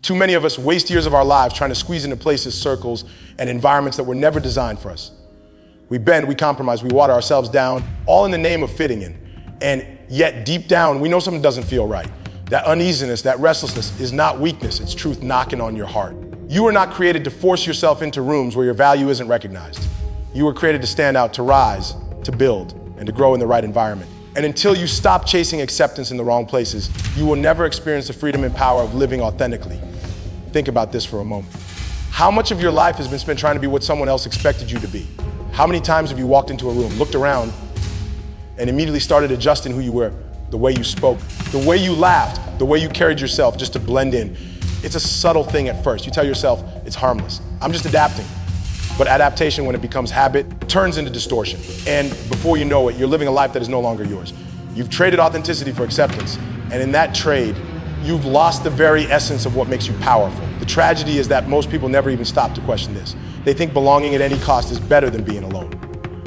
Too many of us waste years of our lives trying to squeeze into places, circles, and environments that were never designed for us. We bend, we compromise, we water ourselves down, all in the name of fitting in. And yet deep down, we know something doesn't feel right. That uneasiness, that restlessness is not weakness, it's truth knocking on your heart. You were not created to force yourself into rooms where your value isn't recognized. You were created to stand out, to rise, to build, and to grow in the right environment. And until you stop chasing acceptance in the wrong places, you will never experience the freedom and power of living authentically. Think about this for a moment. How much of your life has been spent trying to be what someone else expected you to be? How many times have you walked into a room, looked around, and immediately started adjusting who you were, the way you spoke, the way you laughed, the way you carried yourself just to blend in? It's a subtle thing at first. You tell yourself it's harmless. I'm just adapting. But adaptation, when it becomes habit, turns into distortion. And before you know it, you're living a life that is no longer yours. You've traded authenticity for acceptance. And in that trade, you've lost the very essence of what makes you powerful. The tragedy is that most people never even stop to question this. They think belonging at any cost is better than being alone.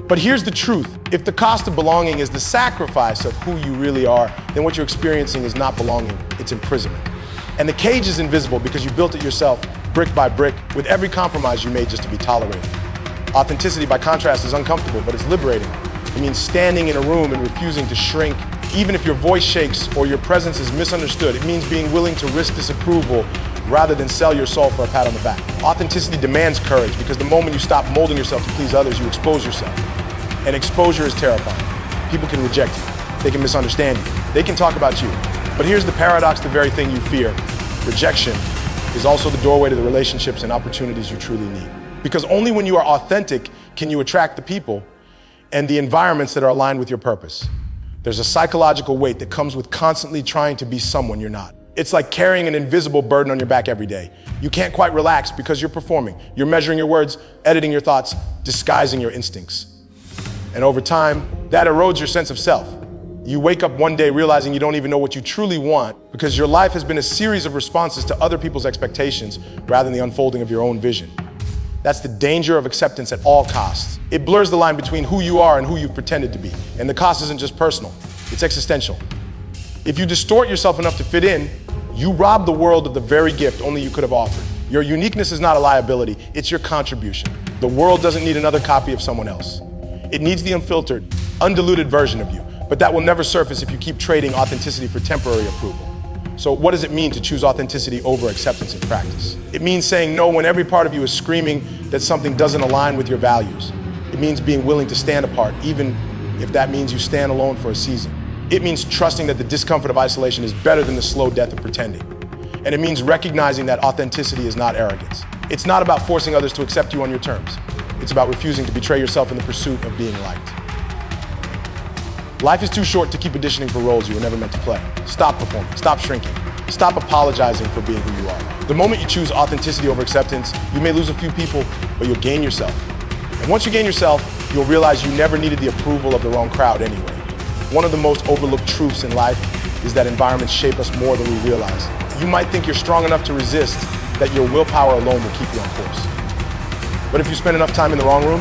But here's the truth. If the cost of belonging is the sacrifice of who you really are, then what you're experiencing is not belonging, it's imprisonment. And the cage is invisible because you built it yourself, brick by brick, with every compromise you made just to be tolerated. Authenticity, by contrast, is uncomfortable, but it's liberating. It means standing in a room and refusing to shrink, even if your voice shakes or your presence is misunderstood. It means being willing to risk disapproval rather than sell your soul for a pat on the back. Authenticity demands courage because the moment you stop molding yourself to please others, you expose yourself. And exposure is terrifying. People can reject you. They can misunderstand you. They can talk about you. But here's the paradox, the very thing you fear. Rejection is also the doorway to the relationships and opportunities you truly need. Because only when you are authentic can you attract the people and the environments that are aligned with your purpose. There's a psychological weight that comes with constantly trying to be someone you're not. It's like carrying an invisible burden on your back every day. You can't quite relax because you're performing. You're measuring your words, editing your thoughts, disguising your instincts. And over time, that erodes your sense of self. You wake up one day realizing you don't even know what you truly want because your life has been a series of responses to other people's expectations rather than the unfolding of your own vision. That's the danger of acceptance at all costs. It blurs the line between who you are and who you've pretended to be. And the cost isn't just personal, it's existential. If you distort yourself enough to fit in, you rob the world of the very gift only you could have offered. Your uniqueness is not a liability, it's your contribution. The world doesn't need another copy of someone else. It needs the unfiltered, undiluted version of you. But that will never surface if you keep trading authenticity for temporary approval. So what does it mean to choose authenticity over acceptance in practice? It means saying no when every part of you is screaming that something doesn't align with your values. It means being willing to stand apart, even if that means you stand alone for a season. It means trusting that the discomfort of isolation is better than the slow death of pretending. And it means recognizing that authenticity is not arrogance. It's not about forcing others to accept you on your terms. It's about refusing to betray yourself in the pursuit of being liked. Life is too short to keep auditioning for roles you were never meant to play. Stop performing, stop shrinking, stop apologizing for being who you are. The moment you choose authenticity over acceptance, you may lose a few people, but you'll gain yourself. And once you gain yourself, you'll realize you never needed the approval of the wrong crowd anyway. One of the most overlooked truths in life is that environments shape us more than we realize. You might think you're strong enough to resist, that your willpower alone will keep you on course. But if you spend enough time in the wrong room,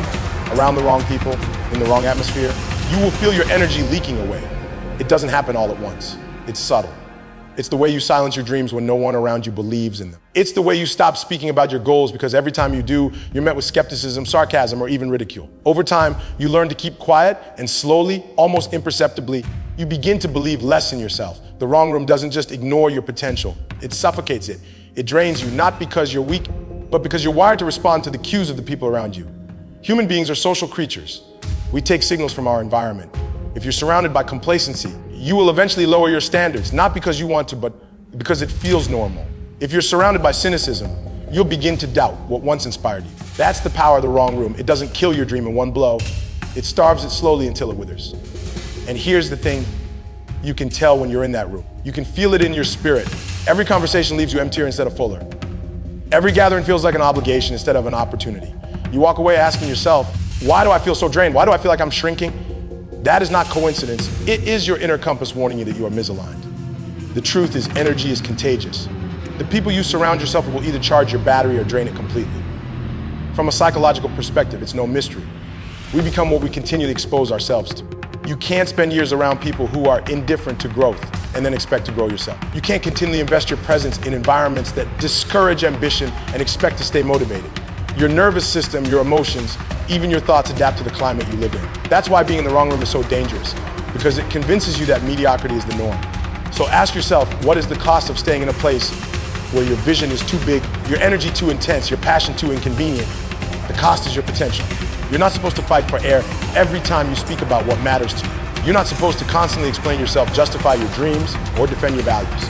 around the wrong people, in the wrong atmosphere, you will feel your energy leaking away. It doesn't happen all at once. It's subtle. It's the way you silence your dreams when no one around you believes in them. It's the way you stop speaking about your goals because every time you do, you're met with skepticism, sarcasm, or even ridicule. Over time, you learn to keep quiet, and slowly, almost imperceptibly, you begin to believe less in yourself. The wrong room doesn't just ignore your potential. It suffocates it. It drains you, not because you're weak, but because you're wired to respond to the cues of the people around you. Human beings are social creatures. We take signals from our environment. If you're surrounded by complacency, you will eventually lower your standards, not because you want to, but because it feels normal. If you're surrounded by cynicism, you'll begin to doubt what once inspired you. That's the power of the wrong room. It doesn't kill your dream in one blow. It starves it slowly until it withers. And here's the thing, you can tell when you're in that room. You can feel it in your spirit. Every conversation leaves you emptier instead of fuller. Every gathering feels like an obligation instead of an opportunity. You walk away asking yourself, why do I feel so drained? Why do I feel like I'm shrinking? That is not coincidence. It is your inner compass warning you that you are misaligned. The truth is, energy is contagious. The people you surround yourself with will either charge your battery or drain it completely. From a psychological perspective, it's no mystery. We become what we continually expose ourselves to. You can't spend years around people who are indifferent to growth and then expect to grow yourself. You can't continually invest your presence in environments that discourage ambition and expect to stay motivated. Your nervous system, your emotions, even your thoughts adapt to the climate you live in. That's why being in the wrong room is so dangerous, because it convinces you that mediocrity is the norm. So ask yourself, what is the cost of staying in a place where your vision is too big, your energy too intense, your passion too inconvenient? The cost is your potential. You're not supposed to fight for air every time you speak about what matters to you. You're not supposed to constantly explain yourself, justify your dreams, or defend your values.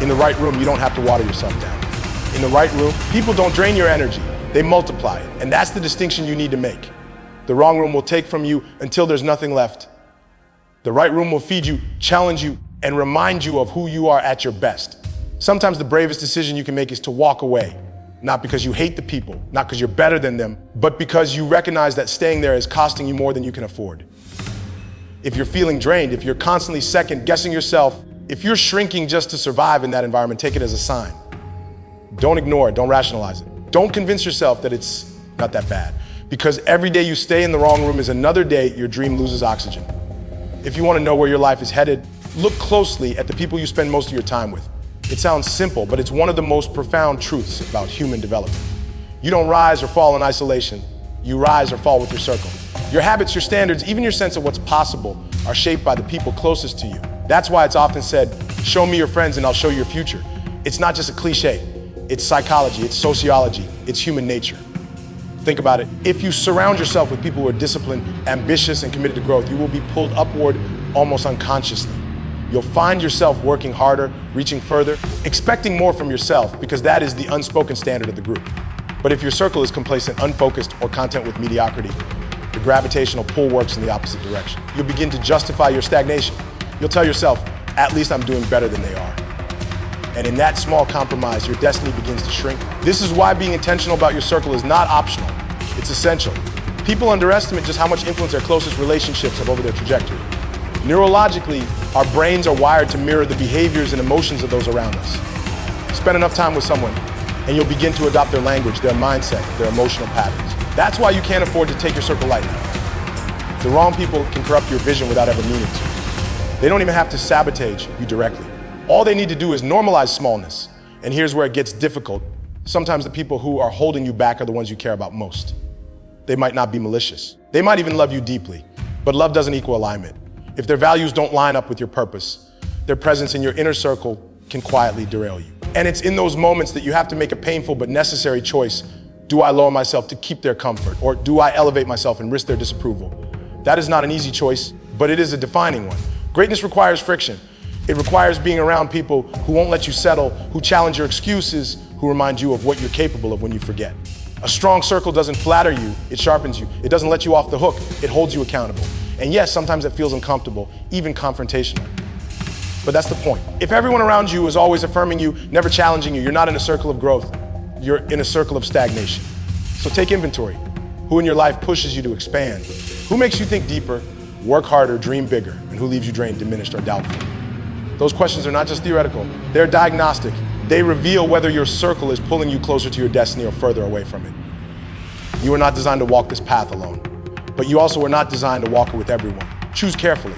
In the right room, you don't have to water yourself down. In the right room, people don't drain your energy, they multiply it. And that's the distinction you need to make. The wrong room will take from you until there's nothing left. The right room will feed you, challenge you, and remind you of who you are at your best. Sometimes the bravest decision you can make is to walk away. Not because you hate the people, not because you're better than them, but because you recognize that staying there is costing you more than you can afford. If you're feeling drained, if you're constantly second guessing yourself, if you're shrinking just to survive in that environment, take it as a sign. Don't ignore it, don't rationalize it. Don't convince yourself that it's not that bad, because every day you stay in the wrong room is another day your dream loses oxygen. If you want to know where your life is headed, look closely at the people you spend most of your time with. It sounds simple, but it's one of the most profound truths about human development. You don't rise or fall in isolation. You rise or fall with your circle. Your habits, your standards, even your sense of what's possible are shaped by the people closest to you. That's why it's often said, show me your friends and I'll show you your future. It's not just a cliche. It's psychology, it's sociology, it's human nature. Think about it. If you surround yourself with people who are disciplined, ambitious, and committed to growth, you will be pulled upward almost unconsciously. You'll find yourself working harder, reaching further, expecting more from yourself, because that is the unspoken standard of the group. But if your circle is complacent, unfocused, or content with mediocrity, the gravitational pull works in the opposite direction. You'll begin to justify your stagnation. You'll tell yourself, at least I'm doing better than they are. And in that small compromise, your destiny begins to shrink. This is why being intentional about your circle is not optional. It's essential. People underestimate just how much influence their closest relationships have over their trajectory. Neurologically, our brains are wired to mirror the behaviors and emotions of those around us. Spend enough time with someone, and you'll begin to adopt their language, their mindset, their emotional patterns. That's why you can't afford to take your circle lightly. The wrong people can corrupt your vision without ever meaning to. They don't even have to sabotage you directly. All they need to do is normalize smallness. And here's where it gets difficult. Sometimes the people who are holding you back are the ones you care about most. They might not be malicious. They might even love you deeply, but love doesn't equal alignment. If their values don't line up with your purpose, their presence in your inner circle can quietly derail you. And it's in those moments that you have to make a painful but necessary choice. Do I lower myself to keep their comfort, or do I elevate myself and risk their disapproval? That is not an easy choice, but it is a defining one. Greatness requires friction. It requires being around people who won't let you settle, who challenge your excuses, who remind you of what you're capable of when you forget. A strong circle doesn't flatter you, it sharpens you. It doesn't let you off the hook, it holds you accountable. And yes, sometimes it feels uncomfortable, even confrontational. But that's the point. If everyone around you is always affirming you, never challenging you, you're not in a circle of growth, you're in a circle of stagnation. So take inventory. Who in your life pushes you to expand? Who makes you think deeper, work harder, dream bigger, and who leaves you drained, diminished, or doubtful? Those questions are not just theoretical, they're diagnostic. They reveal whether your circle is pulling you closer to your destiny or further away from it. You are not designed to walk this path alone, but you also are not designed to walk it with everyone. Choose carefully,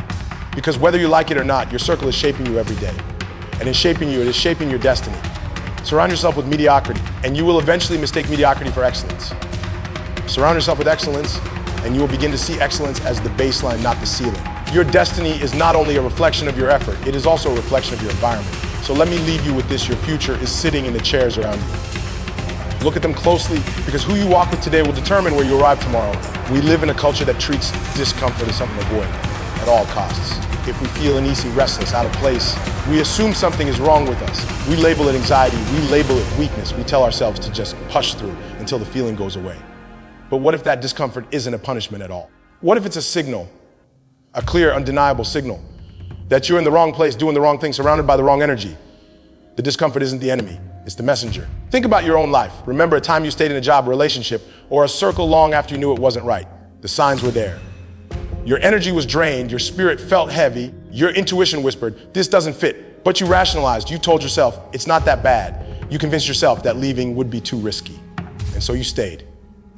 because whether you like it or not, your circle is shaping you every day. And in shaping you, it is shaping your destiny. Surround yourself with mediocrity, and you will eventually mistake mediocrity for excellence. Surround yourself with excellence, and you will begin to see excellence as the baseline, not the ceiling. Your destiny is not only a reflection of your effort, it is also a reflection of your environment. So let me leave you with this: your future is sitting in the chairs around you. Look at them closely, because who you walk with today will determine where you arrive tomorrow. We live in a culture that treats discomfort as something to avoid at all costs. If we feel uneasy, restless, out of place, we assume something is wrong with us. We label it anxiety, we label it weakness. We tell ourselves to just push through until the feeling goes away. But what if that discomfort isn't a punishment at all? What if it's a signal, a clear, undeniable signal, that you're in the wrong place, doing the wrong thing, surrounded by the wrong energy? The discomfort isn't the enemy, it's the messenger. Think about your own life. Remember a time you stayed in a job, relationship, or a circle long after you knew it wasn't right. The signs were there. Your energy was drained, your spirit felt heavy, your intuition whispered, this doesn't fit. But you rationalized, you told yourself, it's not that bad. You convinced yourself that leaving would be too risky. And so you stayed.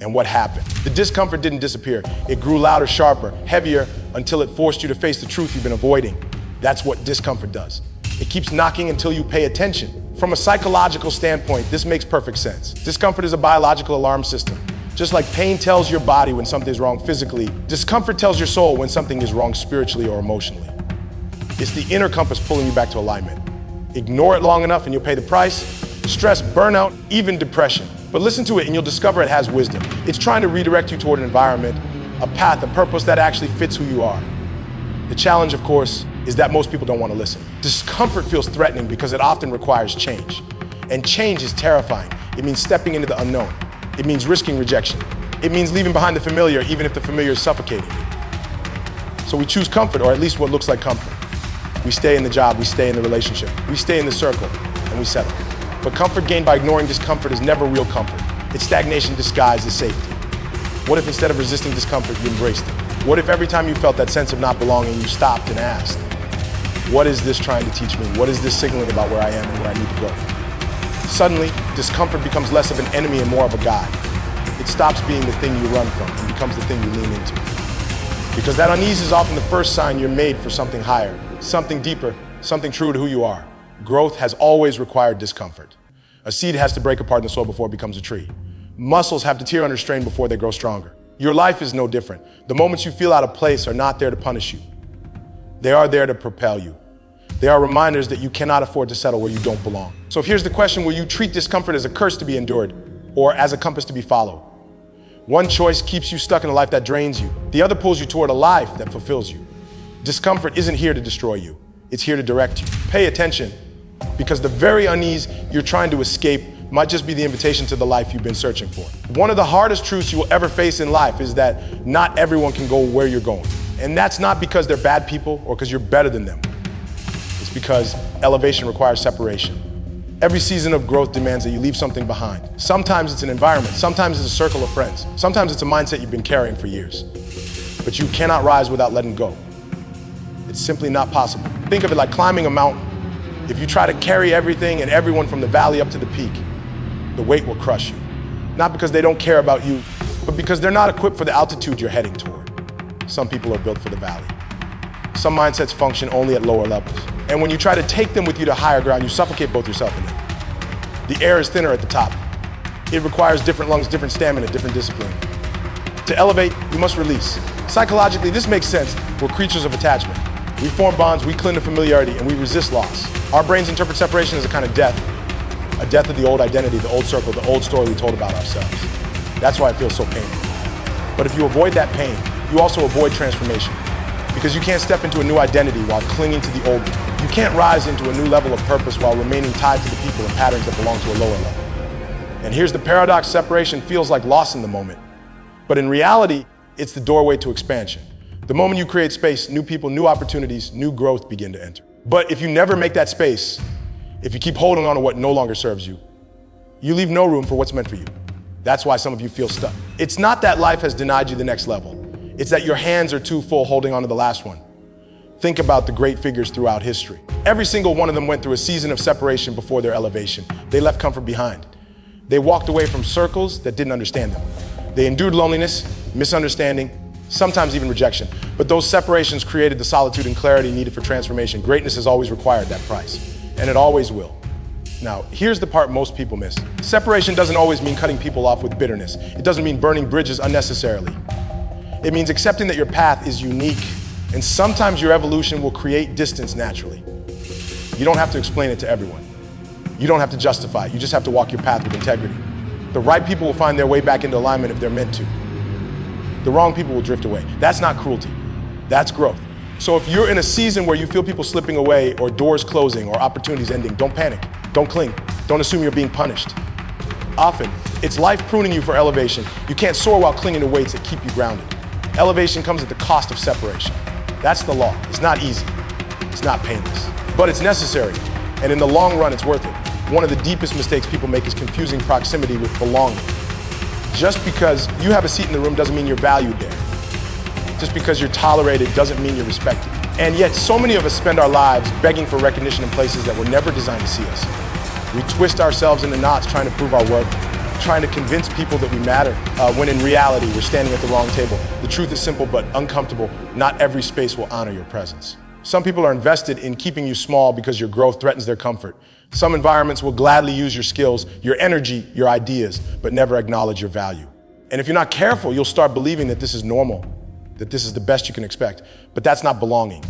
And what happened? The discomfort didn't disappear. It grew louder, sharper, heavier, until it forced you to face the truth you've been avoiding. That's what discomfort does. It keeps knocking until you pay attention. From a psychological standpoint, this makes perfect sense. Discomfort is a biological alarm system. Just like pain tells your body when something's wrong physically, discomfort tells your soul when something is wrong spiritually or emotionally. It's the inner compass pulling you back to alignment. Ignore it long enough and you'll pay the price. Stress, burnout, even depression. But listen to it and you'll discover it has wisdom. It's trying to redirect you toward an environment, a path, a purpose that actually fits who you are. The challenge, of course, is that most people don't want to listen. Discomfort feels threatening because it often requires change. And change is terrifying. It means stepping into the unknown. It means risking rejection. It means leaving behind the familiar, even if the familiar is suffocating you. So we choose comfort, or at least what looks like comfort. We stay in the job, we stay in the relationship, we stay in the circle, and we settle. But comfort gained by ignoring discomfort is never real comfort. It's stagnation disguised as safety. What if instead of resisting discomfort, you embraced it? What if every time you felt that sense of not belonging, you stopped and asked, what is this trying to teach me? What is this signaling about where I am and where I need to go? Suddenly, discomfort becomes less of an enemy and more of a guide. It stops being the thing you run from and becomes the thing you lean into. Because that unease is often the first sign you're made for something higher, something deeper, something true to who you are. Growth has always required discomfort. A seed has to break apart in the soil before it becomes a tree. Muscles have to tear under strain before they grow stronger. Your life is no different. The moments you feel out of place are not there to punish you. They are there to propel you. They are reminders that you cannot afford to settle where you don't belong. So here's the question: will you treat discomfort as a curse to be endured or as a compass to be followed? One choice keeps you stuck in a life that drains you. The other pulls you toward a life that fulfills you. Discomfort isn't here to destroy you. It's here to direct you. Pay attention, because the very unease you're trying to escape might just be the invitation to the life you've been searching for. One of the hardest truths you will ever face in life is that not everyone can go where you're going. And that's not because they're bad people or because you're better than them. It's because elevation requires separation. Every season of growth demands that you leave something behind. Sometimes it's an environment, sometimes it's a circle of friends, sometimes it's a mindset you've been carrying for years. But you cannot rise without letting go. It's simply not possible. Think of it like climbing a mountain. If you try to carry everything and everyone from the valley up to the peak, the weight will crush you. Not because they don't care about you, but because they're not equipped for the altitude you're heading toward. Some people are built for the valley. Some mindsets function only at lower levels. And when you try to take them with you to higher ground, you suffocate both yourself and them. The air is thinner at the top. It requires different lungs, different stamina, different discipline. To elevate, you must release. Psychologically, this makes sense. We're creatures of attachment. We form bonds, we cling to familiarity, and we resist loss. Our brains interpret separation as a kind of death. A death of the old identity, the old circle, the old story we told about ourselves. That's why it feels so painful. But if you avoid that pain, you also avoid transformation. Because you can't step into a new identity while clinging to the old one. You can't rise into a new level of purpose while remaining tied to the people and patterns that belong to a lower level. And here's the paradox: separation feels like loss in the moment. But in reality, it's the doorway to expansion. The moment you create space, new people, new opportunities, new growth begin to enter. But if you never make that space, if you keep holding on to what no longer serves you, you leave no room for what's meant for you. That's why some of you feel stuck. It's not that life has denied you the next level. It's that your hands are too full holding on to the last one. Think about the great figures throughout history. Every single one of them went through a season of separation before their elevation. They left comfort behind. They walked away from circles that didn't understand them. They endured loneliness, misunderstanding, sometimes even rejection. But those separations created the solitude and clarity needed for transformation. Greatness has always required that price, and it always will. Now, here's the part most people miss. Separation doesn't always mean cutting people off with bitterness. It doesn't mean burning bridges unnecessarily. It means accepting that your path is unique, and sometimes your evolution will create distance naturally. You don't have to explain it to everyone. You don't have to justify it. You just have to walk your path with integrity. The right people will find their way back into alignment if they're meant to. The wrong people will drift away. That's not cruelty. That's growth. So if you're in a season where you feel people slipping away or doors closing or opportunities ending, don't panic. Don't cling. Don't assume you're being punished. Often, it's life pruning you for elevation. You can't soar while clinging to weights that keep you grounded. Elevation comes at the cost of separation. That's the law. It's not easy. It's not painless. But it's necessary. And in the long run, it's worth it. One of the deepest mistakes people make is confusing proximity with belonging. Just because you have a seat in the room doesn't mean you're valued there. Just because you're tolerated doesn't mean you're respected. And yet, so many of us spend our lives begging for recognition in places that were never designed to see us. We twist ourselves into knots trying to prove our worth, trying to convince people that we matter, when in reality, we're standing at the wrong table. The truth is simple but uncomfortable. Not every space will honor your presence. Some people are invested in keeping you small because your growth threatens their comfort. Some environments will gladly use your skills, your energy, your ideas, but never acknowledge your value. And if you're not careful, you'll start believing that this is normal, that this is the best you can expect. But that's not belonging.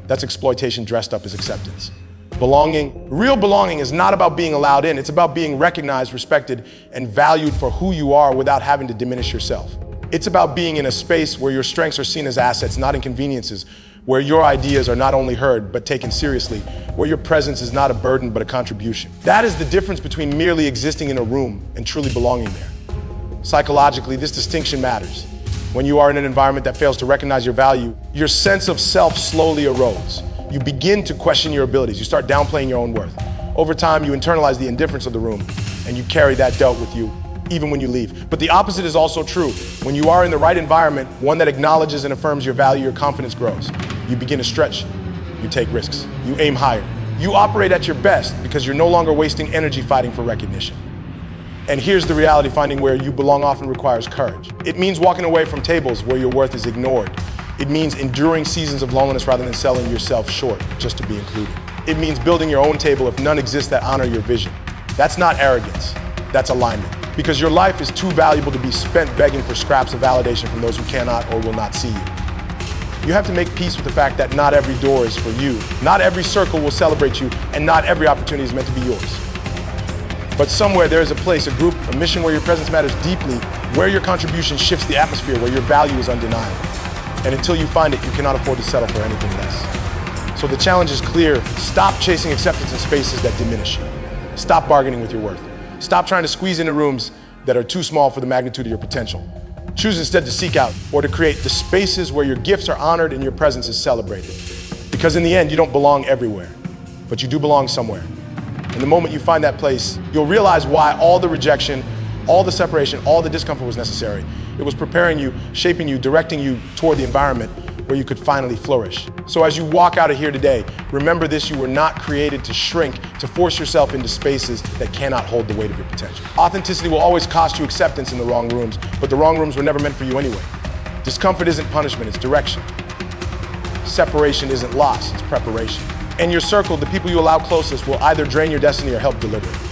That's exploitation dressed up as acceptance. Belonging, real belonging, is not about being allowed in. It's about being recognized, respected, and valued for who you are without having to diminish yourself. It's about being in a space where your strengths are seen as assets, not inconveniences, where your ideas are not only heard, but taken seriously, where your presence is not a burden, but a contribution. That is the difference between merely existing in a room and truly belonging there. Psychologically, this distinction matters. When you are in an environment that fails to recognize your value, your sense of self slowly erodes. You begin to question your abilities. You start downplaying your own worth. Over time, you internalize the indifference of the room, and you carry that doubt with you, even when you leave. But the opposite is also true. When you are in the right environment, one that acknowledges and affirms your value, your confidence grows. You begin to stretch. You take risks. You aim higher. You operate at your best because you're no longer wasting energy fighting for recognition. And here's the reality: finding where you belong often requires courage. It means walking away from tables where your worth is ignored. It means enduring seasons of loneliness rather than selling yourself short just to be included. It means building your own table if none exists that honor your vision. That's not arrogance, that's alignment. Because your life is too valuable to be spent begging for scraps of validation from those who cannot or will not see you. You have to make peace with the fact that not every door is for you, not every circle will celebrate you, and not every opportunity is meant to be yours. But somewhere there is a place, a group, a mission where your presence matters deeply, where your contribution shifts the atmosphere, where your value is undeniable. And until you find it, you cannot afford to settle for anything less. So the challenge is clear. Stop chasing acceptance in spaces that diminish you. Stop bargaining with your worth. Stop trying to squeeze into rooms that are too small for the magnitude of your potential. Choose instead to seek out or to create the spaces where your gifts are honored and your presence is celebrated. Because in the end, you don't belong everywhere, but you do belong somewhere. And the moment you find that place, you'll realize why all the rejection, all the separation, all the discomfort was necessary. It was preparing you, shaping you, directing you toward the environment where you could finally flourish. So as you walk out of here today, remember this: you were not created to shrink, to force yourself into spaces that cannot hold the weight of your potential. Authenticity will always cost you acceptance in the wrong rooms, but the wrong rooms were never meant for you anyway. Discomfort isn't punishment, it's direction. Separation isn't loss, it's preparation. And your circle, the people you allow closest, will either drain your destiny or help deliver it.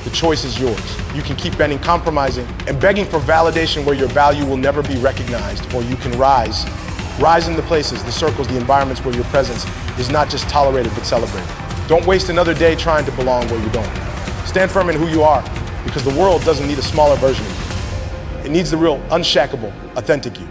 The choice is yours. You can keep bending, compromising, and begging for validation where your value will never be recognized, or you can rise in the places, the circles, the environments where your presence is not just tolerated but celebrated. Don't waste another day trying to belong where you don't. Stand firm in who you are, because the world doesn't need a smaller version of you. It needs the real, unshakable, authentic you.